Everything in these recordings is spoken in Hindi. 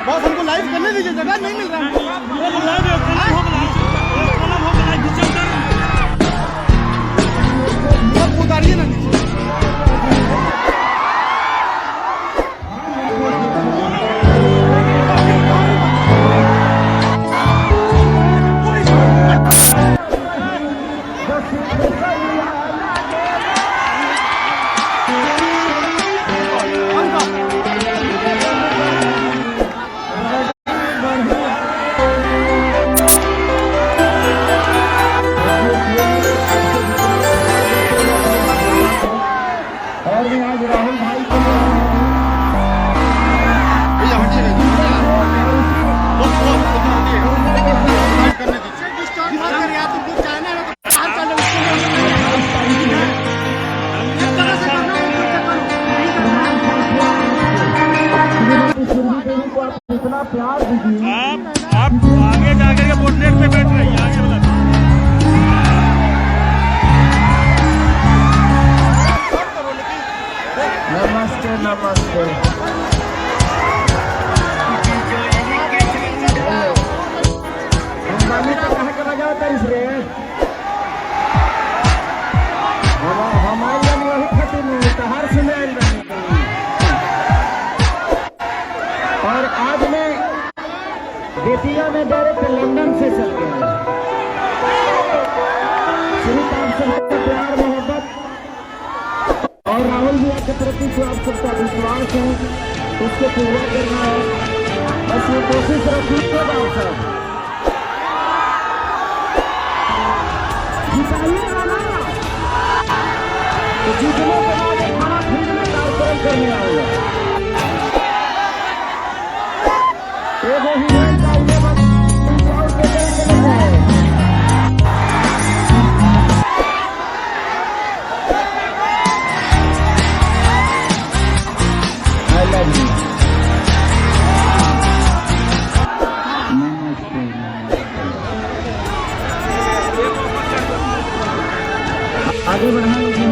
बॉस हमको लाइव करने दीजिए, जगह नहीं मिल रहा है। उतारिए ना नीचे। प्यार दीजिए। आप आगे जाकर के बोटनेट पे बैठ रही है, आगे वाला। नमस्ते नमस्ते। अंबानी का कहाँ का लगा होता है इसलिए हमारे लिए वही खातिर नहीं तो हर सुने। और आज मैं बेटिया में डायरेक्ट लंदन से चल गया। सिर्फ आप सबका प्यार मोहब्बत और राहुल भैया के प्रति जो आप सबका विश्वास है उसको पूरा करना है। बस ये कोशिश रखिएगा आप सब, जिताइएगा ना तो जीतने के बाद एक बड़ा फील्ड में कार्यक्रम करने आएगा। आगे बढ़ाने की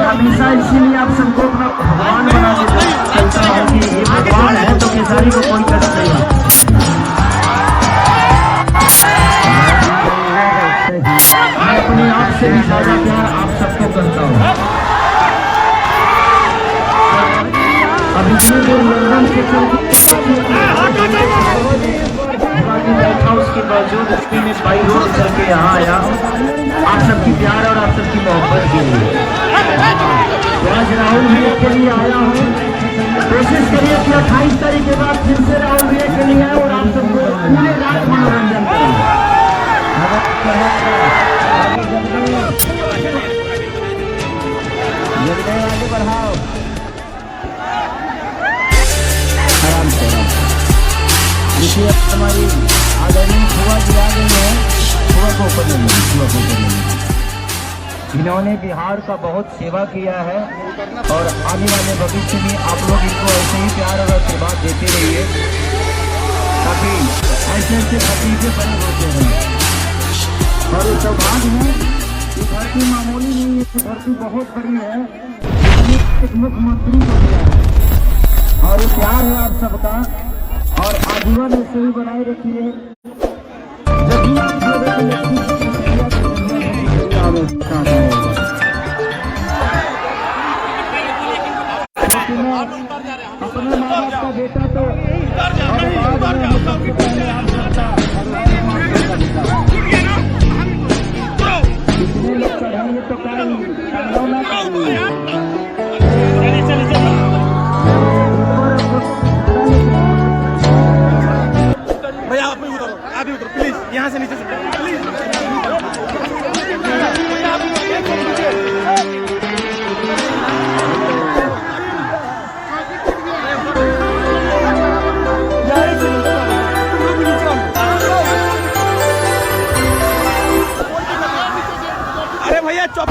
हमेशा इसीलिए आप सबको अपना भगवान बना के चलता है कि ये भगवान है तो केसारी को कोई कर सकेगा। मैं अपने आप से भी ज्यादा प्यार आप सबको करता हूँ। अभी लंदन से लाइट हाउस के बावजूद इसके में बाई रोड चल के यहाँ आया आप सबकी प्यार और आप सबकी मोहब्बत के लिए। आज राहुल भैया के लिए आया हूँ। कोशिश करिए कि 28 तारीख के बाद फिर से राहुल भैया के लिए आए और आप सबको पूरे रात मनोरंजन करें। आगे बढ़ाओ आराम से। देखिए हमारी आदरणीय फुआ जी आ गई है। फुआ को ऊपर ले लो, फुआ को ऊपर ले लो। इन्होंने बिहार का बहुत सेवा किया है और आने वाले भविष्य में आप लोग इनको ऐसे ही प्यार और आशीर्वाद देते रहिए ताकि ऐसे ऐसे भतीजे बने होते हैं। और ये सौभाग्य है कि धरती मामूली नहीं है, धरती बहुत बड़ी है। एक मुख्यमंत्री को दिया है और ये प्यार है आप सबका और आजीवन ऐसे ही बनाए रखिए। अपने माँ बाप का बेटा तो कितने लोग चढ़ेंगे तो भैया आप भी उतरो, आप भी उतरो प्लीज, यहाँ से नीचे से प्लीज। अरे भैया चुप।